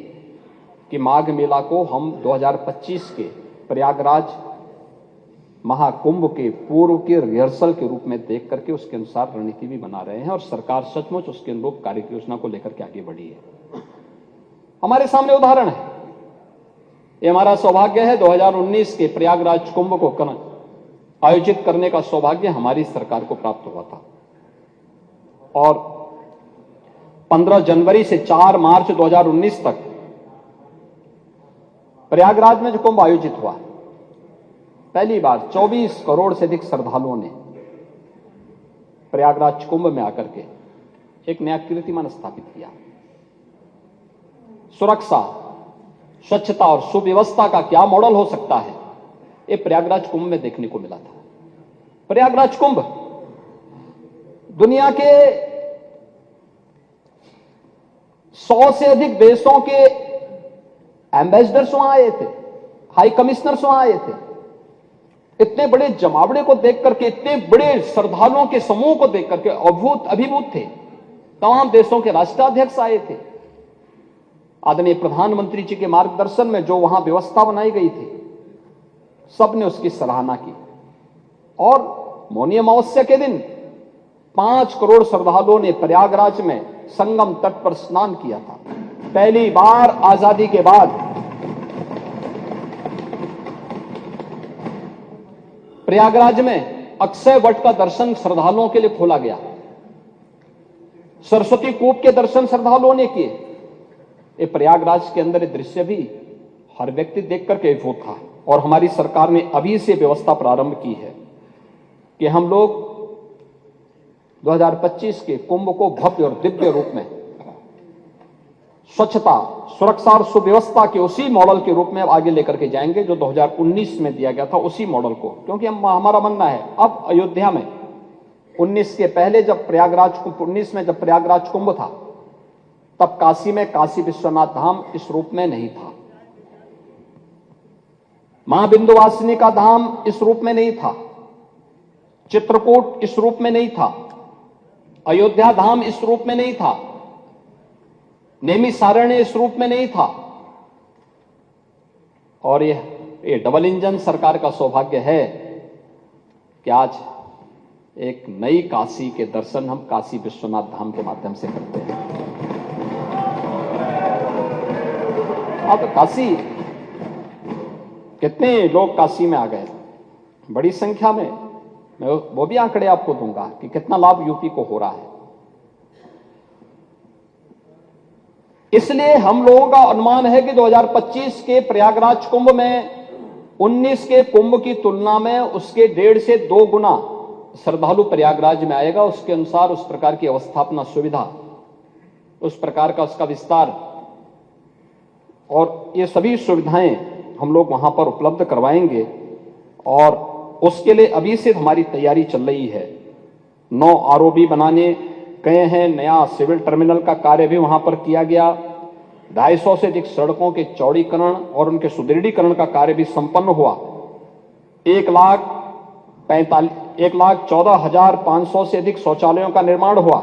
कि माघ मेला को हम 2025 के प्रयागराज महाकुंभ के पूर्व के रिहर्सल के रूप में देख करके उसके अनुसार रणनीति भी बना रहे हैं और सरकार सचमुच उसके अनुरूप कार्य योजना को लेकर के आगे बढ़ी है। हमारे सामने उदाहरण है, ये हमारा सौभाग्य है 2019 के प्रयागराज कुंभ को आयोजित करने का सौभाग्य हमारी सरकार को प्राप्त हुआ था और 15 जनवरी से 4 मार्च 2019 तक प्रयागराज में जो कुंभ आयोजित हुआ, पहली बार 24 करोड़ से अधिक श्रद्धालुओं ने प्रयागराज कुंभ में आकर के एक नया कीर्तिमान स्थापित किया। सुरक्षा, स्वच्छता और सुव्यवस्था का क्या मॉडल हो सकता है, ये प्रयागराज कुंभ में देखने को मिला था। प्रयागराज कुंभ दुनिया के 100 से अधिक देशों के एम्बेसडर्स वहां आए थे, हाई कमिश्नर्स वहां आए थे। इतने बड़े जमावड़े को देख करके, इतने बड़े श्रद्धालुओं के समूह को देख करके अभिभूत थे। तमाम देशों के राष्ट्राध्यक्ष आए थे। आदरणीय प्रधानमंत्री जी के मार्गदर्शन में जो वहां व्यवस्था बनाई गई थी, सबने उसकी सराहना की और मौनी अमावस्या के दिन 5 करोड़ श्रद्धालुओं ने प्रयागराज में संगम तट पर स्नान किया था। पहली बार आजादी के बाद प्रयागराज में अक्षय वट का दर्शन श्रद्धालुओं के लिए खोला गया। सरस्वती कूप के दर्शन श्रद्धालुओं ने किए। ये प्रयागराज के अंदर ये दृश्य भी हर व्यक्ति देख करके अभिभूत था और हमारी सरकार ने अभी से व्यवस्था प्रारंभ की है कि हम लोग 2025 के कुंभ को भव्य और दिव्य रूप में स्वच्छता, सुरक्षा और सुव्यवस्था के उसी मॉडल के रूप में आगे लेकर के जाएंगे जो 2019 में दिया गया था, उसी मॉडल को। क्योंकि हमारा मानना है अब अयोध्या में 19 के पहले जब 19 में जब प्रयागराज कुंभ था, तब काशी में काशी विश्वनाथ धाम इस रूप में नहीं था, मां विंध्यवासिनी का धाम इस रूप में नहीं था। चित्रकूट इस रूप में नहीं था, अयोध्या धाम इस रूप में नहीं था, नैमिषारण्य इस रूप में नहीं था। और ये डबल इंजन सरकार का सौभाग्य है कि आज एक नई काशी के दर्शन हम काशी विश्वनाथ धाम के माध्यम से करते हैं। अब काशी, कितने लोग काशी में आ गए, बड़ी संख्या में। मैं वो भी आंकड़े आपको दूंगा कि कितना लाभ यूपी को हो रहा है। इसलिए हम लोगों का अनुमान है कि 2025 के प्रयागराज कुंभ में 19 के कुंभ की तुलना में उसके 1.5 से 2 गुना श्रद्धालु प्रयागराज में आएगा। उसके अनुसार उस प्रकार की अवस्थापना सुविधा, उस प्रकार का उसका विस्तार और ये सभी सुविधाएं हम लोग वहां पर उपलब्ध करवाएंगे। और उसके लिए अभी से हमारी तैयारी चल रही है। 9 आरओबी बनाने गए हैं, नया सिविल टर्मिनल का कार्य भी वहां पर किया गया। 250 से अधिक सड़कों के चौड़ीकरण और उनके सुदृढ़ीकरण का कार्य भी संपन्न हुआ। 1,14,500 से अधिक शौचालयों का निर्माण हुआ।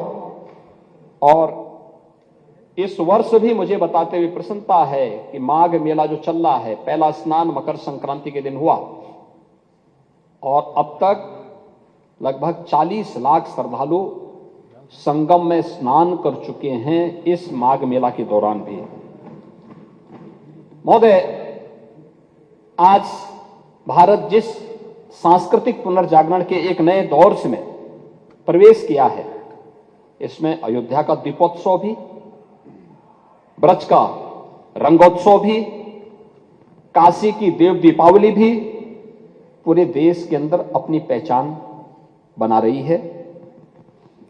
और इस वर्ष भी मुझे बताते हुए प्रसन्नता है कि माघ मेला जो चल रहा है, पहला स्नान मकर संक्रांति के दिन हुआ और अब तक लगभग 40 लाख श्रद्धालु संगम में स्नान कर चुके हैं इस माघ मेला के दौरान भी। महोदय, आज भारत जिस सांस्कृतिक पुनर्जागरण के एक नए दौर में प्रवेश किया है, इसमें अयोध्या का दीपोत्सव भी, ब्रज का रंगोत्सव भी, काशी की देव दीपावली भी पूरे देश के अंदर अपनी पहचान बना रही है।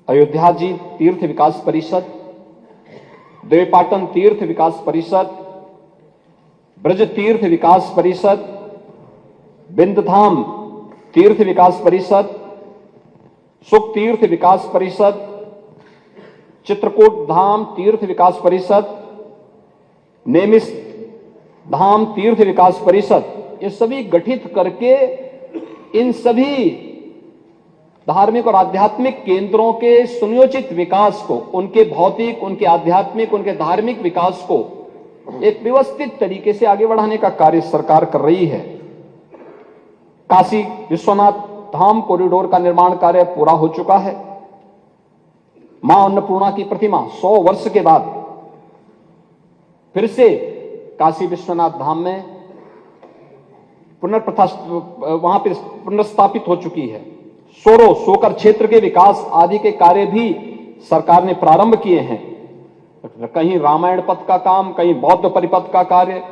अयोध्या जी तीर्थ विकास परिषद, देवपाटन तीर्थ विकास परिषद, ब्रज तीर्थ विकास परिषद, बिंदधाम तीर्थ विकास परिषद, सुख तीर्थ विकास परिषद, चित्रकूट धाम तीर्थ विकास परिषद, नैमिष धाम तीर्थ विकास परिषद, ये सभी गठित करके इन सभी धार्मिक और आध्यात्मिक केंद्रों के सुनियोजित विकास को, उनके भौतिक, उनके आध्यात्मिक, उनके धार्मिक विकास को एक व्यवस्थित तरीके से आगे बढ़ाने का कार्य सरकार कर रही है। काशी विश्वनाथ धाम कॉरिडोर का निर्माण कार्य पूरा हो चुका है। मां अन्नपूर्णा की प्रतिमा 100 वर्ष के बाद फिर से काशी विश्वनाथ धाम में वहां पर पुनर्स्थापित हो चुकी है। सोकर क्षेत्र के विकास आदि के कार्य भी सरकार ने प्रारंभ किए हैं। कहीं रामायण पथ का काम, कहीं बौद्ध परिपथ का कार्य,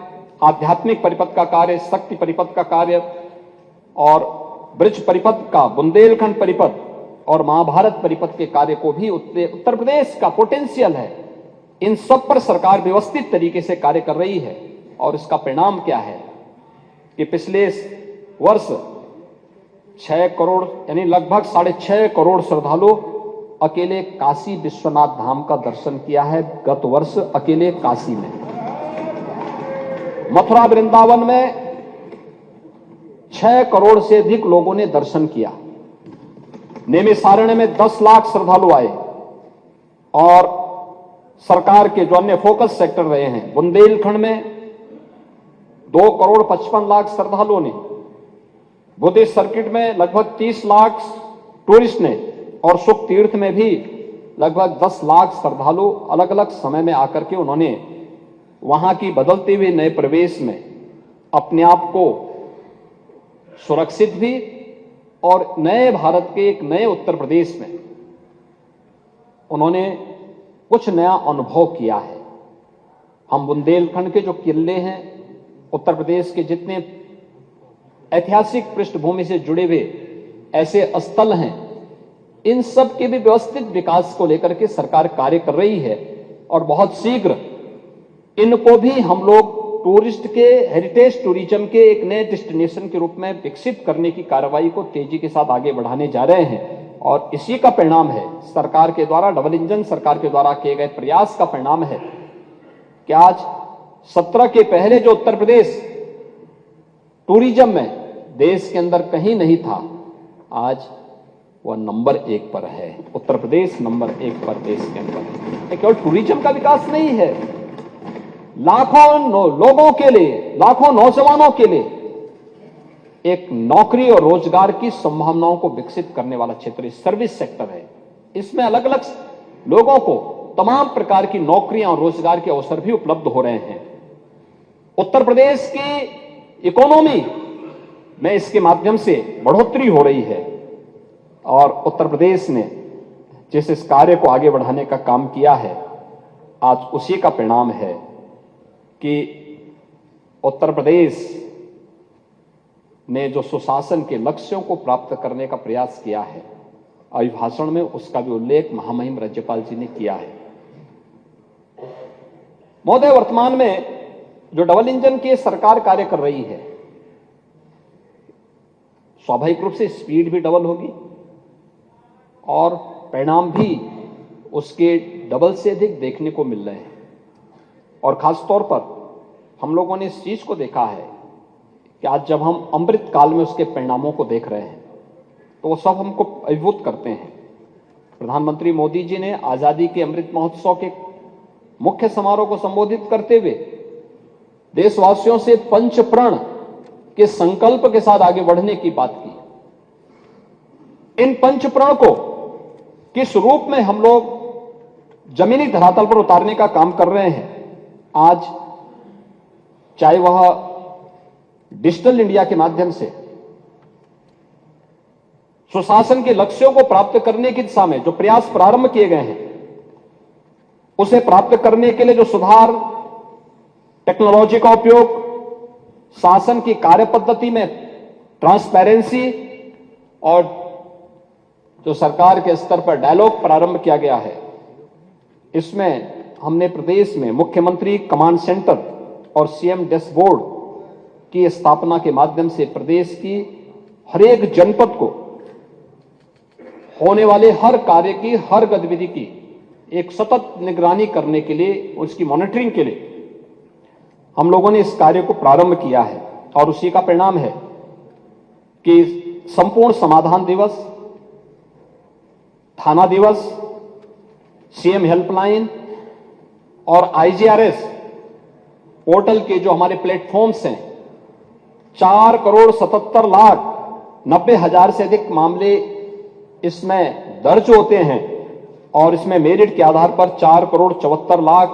आध्यात्मिक परिपथ का कार्य, शक्ति परिपथ का कार्य और ब्रज परिपथ का, बुंदेलखंड परिपथ और महाभारत परिपथ के कार्य को भी उत्तर प्रदेश का पोटेंशियल है, इन सब पर सरकार व्यवस्थित तरीके से कार्य कर रही है। और इसका परिणाम क्या है कि पिछले वर्ष 6 करोड़ यानी लगभग 6.5 करोड़ श्रद्धालु अकेले काशी विश्वनाथ धाम का दर्शन किया है गत वर्ष अकेले काशी में। मथुरा वृंदावन में 6 करोड़ से अधिक लोगों ने दर्शन किया। नैमिषारण्य में 10 लाख श्रद्धालु आए। और सरकार के जो अन्य फोकस सेक्टर रहे हैं, बुंदेलखंड में 2 करोड़ 55 लाख श्रद्धालुओं ने, बुद्धिस्ट सर्किट में लगभग 30 लाख टूरिस्ट ने और सुख तीर्थ में भी लगभग 10 लाख श्रद्धालु अलग अलग समय में आकर के उन्होंने वहां की बदलते हुए नए प्रवेश में अपने आप को सुरक्षित भी और नए भारत के एक नए उत्तर प्रदेश में उन्होंने कुछ नया अनुभव किया है। हम बुंदेलखंड के जो किले हैं, उत्तर प्रदेश के जितने ऐतिहासिक पृष्ठभूमि से जुड़े हुए ऐसे स्थल हैं, इन सब के भी व्यवस्थित विकास को लेकर के सरकार कार्य कर रही है। और बहुत शीघ्र इनको भी हम लोग टूरिस्ट के, हेरिटेज टूरिज्म के एक नए डेस्टिनेशन के रूप में विकसित करने की कार्रवाई को तेजी के साथ आगे बढ़ाने जा रहे हैं। और इसी का परिणाम है, सरकार के द्वारा, डबल इंजन सरकार के द्वारा किए गए प्रयास का परिणाम है कि आज 17 के पहले जो उत्तर प्रदेश टूरिज्म में देश के अंदर कहीं नहीं था, आज वह नंबर 1 पर है। उत्तर प्रदेश नंबर 1 पर देश के अंदर है। ये केवल टूरिज्म का विकास नहीं है, लाखों लोगों के लिए, लाखों नौजवानों के लिए एक नौकरी और रोजगार की संभावनाओं को विकसित करने वाला क्षेत्र सर्विस सेक्टर है। इसमें अलग अलग लोगों को तमाम प्रकार की नौकरियां और रोजगार के अवसर भी उपलब्ध हो रहे हैं। उत्तर प्रदेश की इकोनॉमी में इसके माध्यम से बढ़ोतरी हो रही है और उत्तर प्रदेश ने जिस इस कार्य को आगे बढ़ाने का काम किया है, आज उसी का परिणाम है कि उत्तर प्रदेश ने जो सुशासन के लक्ष्यों को प्राप्त करने का प्रयास किया है, अभिभाषण में उसका भी उल्लेख महामहिम राज्यपाल जी ने किया है। महोदय, वर्तमान में जो डबल इंजन की सरकार कार्य कर रही है, स्वाभाविक रूप से स्पीड भी डबल होगी और परिणाम भी उसके डबल से अधिक देखने को मिल रहे हैं। और खास तौर पर हम लोगों ने इस चीज को देखा है कि आज जब हम अमृत काल में उसके परिणामों को देख रहे हैं तो वो सब हमको अभिभूत करते हैं। प्रधानमंत्री मोदी जी ने आजादी के अमृत महोत्सव के मुख्य समारोह को संबोधित करते हुए देशवासियों से पंच प्रण के संकल्प के साथ आगे बढ़ने की बात की। इन पंच प्रण को किस रूप में हम लोग जमीनी धरातल पर उतारने का काम कर रहे हैं, आज चाहे वह डिजिटल इंडिया के माध्यम से सुशासन के लक्ष्यों को प्राप्त करने की दिशा में जो प्रयास प्रारंभ किए गए हैं, उसे प्राप्त करने के लिए जो सुधार, टेक्नोलॉजी का उपयोग, शासन की कार्य पद्धति में ट्रांसपेरेंसी और जो सरकार के स्तर पर डायलॉग प्रारंभ किया गया है, इसमें हमने प्रदेश में मुख्यमंत्री कमांड सेंटर और सीएम डैशबोर्ड की स्थापना के माध्यम से प्रदेश की हर एक जनपद को होने वाले हर कार्य की, हर गतिविधि की एक सतत निगरानी करने के लिए, उसकी मॉनिटरिंग के लिए हम लोगों ने इस कार्य को प्रारंभ किया है। और उसी का परिणाम है कि संपूर्ण समाधान दिवस, थाना दिवस, सीएम हेल्पलाइन और आईजीआरएस पोर्टल के जो हमारे प्लेटफॉर्म्स हैं, 4,77,90,000 से अधिक मामले इसमें दर्ज होते हैं और इसमें मेरिट के आधार पर 4,74,00,000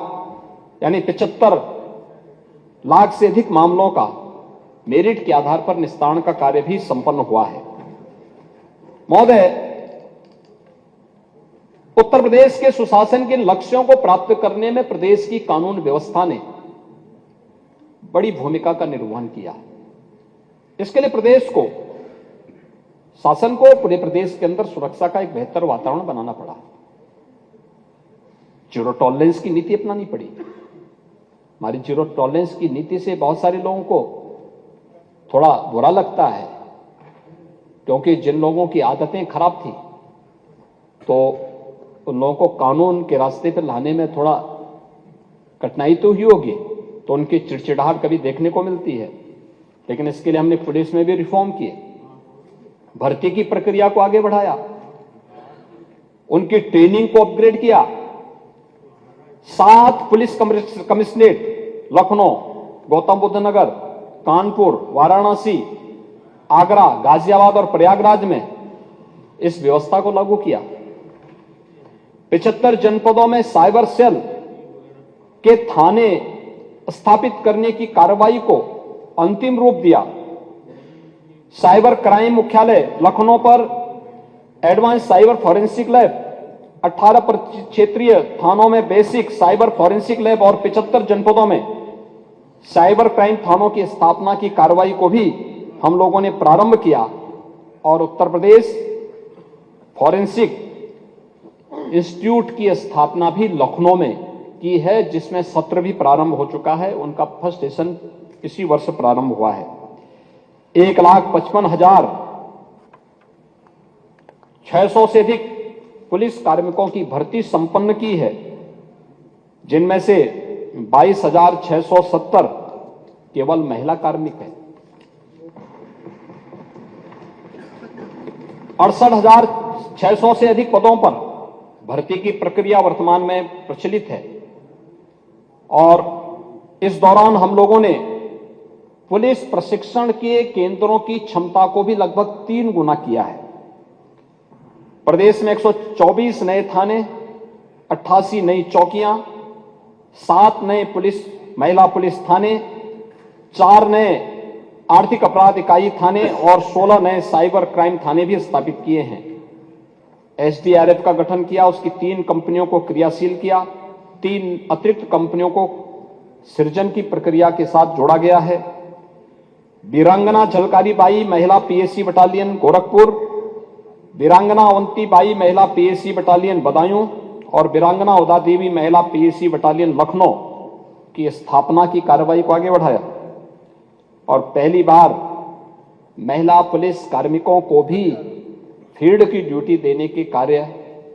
यानी 75 लाख से अधिक मामलों का मेरिट के आधार पर निस्तारण का कार्य भी संपन्न हुआ है। महोदय, उत्तर प्रदेश के सुशासन के लक्ष्यों को प्राप्त करने में प्रदेश की कानून व्यवस्था ने बड़ी भूमिका का निर्वहन किया। इसके लिए प्रदेश को, शासन को पूरे प्रदेश के अंदर सुरक्षा का एक बेहतर वातावरण बनाना पड़ा। जीरो टॉलरेंस की नीति अपनानी पड़ी। हमारी जीरो टॉलरेंस की नीति से बहुत सारे लोगों को थोड़ा बुरा लगता है, क्योंकि जिन लोगों की आदतें खराब थी तो उन लोगों को कानून के रास्ते पर लाने में थोड़ा कठिनाई तो हुई होगी, तो उनकी चिड़चिड़ाहट कभी देखने को मिलती है। लेकिन इसके लिए हमने पुलिस में भी रिफॉर्म किए, भर्ती की प्रक्रिया को आगे बढ़ाया, उनकी ट्रेनिंग को अपग्रेड किया। 7 पुलिस कमिश्नरेट लखनऊ, गौतम बुद्ध नगर, कानपुर, वाराणसी, आगरा, गाजियाबाद और प्रयागराज में इस व्यवस्था को लागू किया। 75 जनपदों में साइबर सेल के थाने स्थापित करने की कार्रवाई को अंतिम रूप दिया। साइबर क्राइम मुख्यालय लखनऊ पर एडवांस साइबर फॉरेंसिक लैब, 18 क्षेत्रीय थानों में बेसिक साइबर फॉरेंसिक लैब और 75 जनपदों में साइबर क्राइम थानों की स्थापना की कार्रवाई को भी हम लोगों ने प्रारंभ किया। और उत्तर प्रदेश फॉरेंसिक इंस्टीट्यूट की स्थापना भी लखनऊ में की है, जिसमें सत्र भी प्रारंभ हो चुका है। उनका फर्स्ट सेशन इसी वर्ष प्रारंभ हुआ है। 1,55,600 से अधिक पुलिस कार्मिकों की भर्ती संपन्न की है, जिनमें से 22,670 केवल महिला कार्मिक हैं। 68,000 600 से अधिक पदों पर भर्ती की प्रक्रिया वर्तमान में प्रचलित है और इस दौरान हम लोगों ने पुलिस प्रशिक्षण के केंद्रों की क्षमता को भी लगभग 3 गुना किया है। प्रदेश में 124 नए थाने, 88 नई चौकियां, 7 नए महिला पुलिस थाने, 4 नए आर्थिक अपराध इकाई थाने और 16 नए साइबर क्राइम थाने भी स्थापित किए हैं। एसडीआरएफ का गठन किया, उसकी 3 कंपनियों को क्रियाशील किया, 3 अतिरिक्त कंपनियों को सृजन की प्रक्रिया के साथ जोड़ा गया है। वीरांगना झलकारी बाई महिला पीएसी बटालियन गोरखपुर, वीरांगना अवंती बाई महिला पीएसी बटालियन बदायूं और वीरांगना उदा देवी महिला पीएसी बटालियन लखनऊ की स्थापना की कार्रवाई को आगे बढ़ाया और पहली बार महिला पुलिस कार्मिकों को भी फील्ड की ड्यूटी देने के कार्य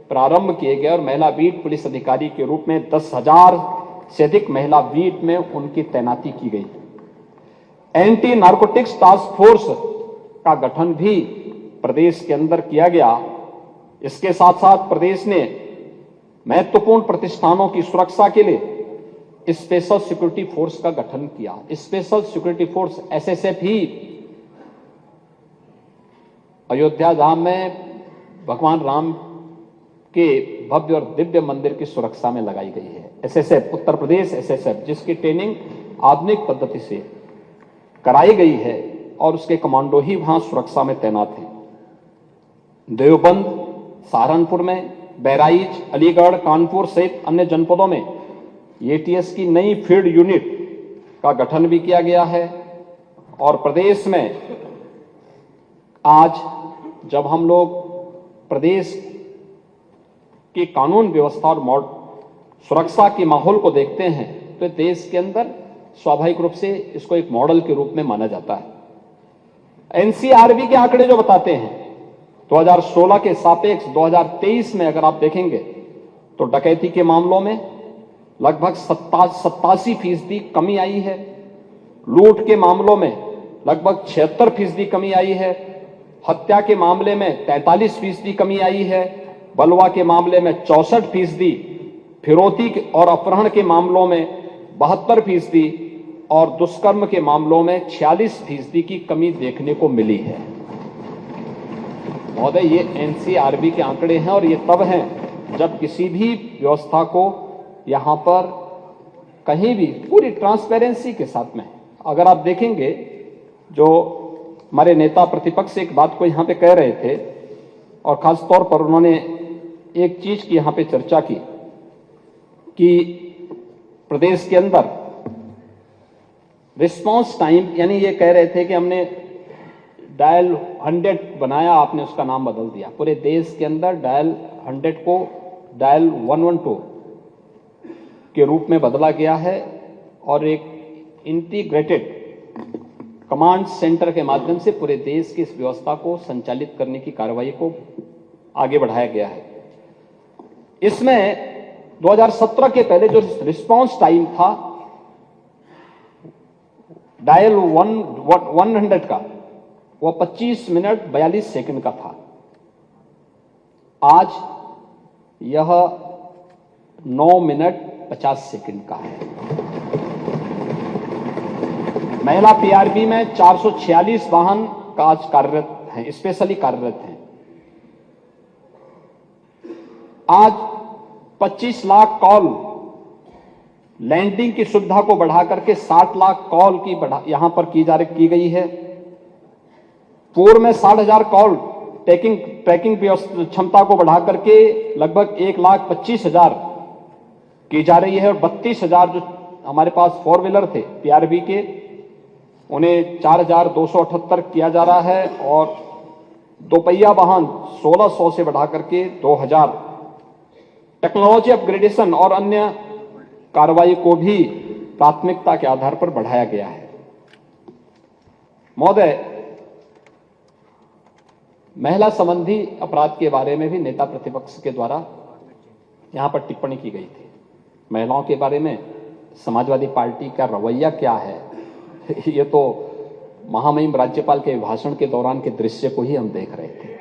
प्रारंभ किए गए और महिला बीट पुलिस अधिकारी के रूप में 10,000 से अधिक महिला बीट में उनकी तैनाती की गई। एंटी नारकोटिक्स टास्क फोर्स का गठन भी प्रदेश के अंदर किया गया। इसके साथ साथ प्रदेश ने महत्वपूर्ण प्रतिष्ठानों की सुरक्षा के लिए स्पेशल सिक्योरिटी फोर्स का गठन किया। स्पेशल सिक्योरिटी फोर्स एसएसएफ ही अयोध्या धाम में भगवान राम के भव्य और दिव्य मंदिर की सुरक्षा में लगाई गई है। एसएसएफ, उत्तर प्रदेश एसएसएफ, जिसकी ट्रेनिंग आधुनिक पद्धति से कराई गई है और उसके कमांडो ही वहां सुरक्षा में तैनात हैं। देवबंद, सहारनपुर में, बहराइच, अलीगढ़, कानपुर सहित अन्य जनपदों में एटीएस की नई फील्ड यूनिट का गठन भी किया गया है और प्रदेश में आज जब हम लोग प्रदेश की कानून व्यवस्था और सुरक्षा के माहौल को देखते हैं तो देश के अंदर स्वाभाविक रूप से इसको एक मॉडल के रूप में माना जाता है। एनसीआरबी के आंकड़े जो बताते हैं 2016 के सापेक्ष 2023 में अगर आप देखेंगे तो डकैती के मामलों में लगभग 87% कमी आई है, लूट के मामलों में लगभग 76% कमी आई है, हत्या के मामले में 43% कमी आई है, बलवा के मामले में 64%, फिरौती और अपहरण के मामलों में 72% और दुष्कर्म के मामलों में 46% की कमी देखने को मिली है। महोदय, ये एनसीआरबी के आंकड़े हैं और ये तब हैं जब किसी भी व्यवस्था को यहां पर कहीं भी पूरी ट्रांसपेरेंसी के साथ में, अगर आप देखेंगे जो हमारे नेता प्रतिपक्ष एक बात को यहां पे कह रहे थे और खास तौर पर उन्होंने एक चीज की यहां पे चर्चा की कि प्रदेश के अंदर रिस्पांस टाइम, यानी ये कह रहे थे कि हमने डायल 100 बनाया, आपने उसका नाम बदल दिया। पूरे देश के अंदर डायल 100 को डायल 112 के रूप में बदला गया है और एक इंटीग्रेटेड कमांड सेंटर के माध्यम से पूरे देश की इस व्यवस्था को संचालित करने की कार्रवाई को आगे बढ़ाया गया है। इसमें 2017 के पहले जो रिस्पांस टाइम था डायल 100 का, वो 25 मिनट 42 सेकंड का था। आज यह 9 मिनट 50 सेकंड का है। महिला पीआरबी में 446 वाहन का आज कार्यरत हैं, स्पेशली कार्यरत हैं। आज 25 लाख कॉल लैंडिंग की सुविधा को बढ़ा करके 60 लाख कॉल की यहां पर की गई है। पूर्व में 60,000 कॉल ट्रैकिंग क्षमता को बढ़ा करके लगभग 1,25,000 की जा रही है और 32,000 जो हमारे पास 4 व्हीलर थे पीआरबी के, उन्हें 4,278 किया जा रहा है और दोपहिया वाहन 1,600 से बढ़ा करके 2,000। टेक्नोलॉजी अपग्रेडेशन और अन्य कार्रवाई को भी प्राथमिकता के आधार पर बढ़ाया गया है। महोदय, महिला संबंधी अपराध के बारे में भी नेता प्रतिपक्ष के द्वारा यहां पर टिप्पणी की गई थी। महिलाओं के बारे में समाजवादी पार्टी का रवैया क्या है, ये तो महामहिम राज्यपाल के भाषण के दौरान के दृश्य को ही हम देख रहे थे।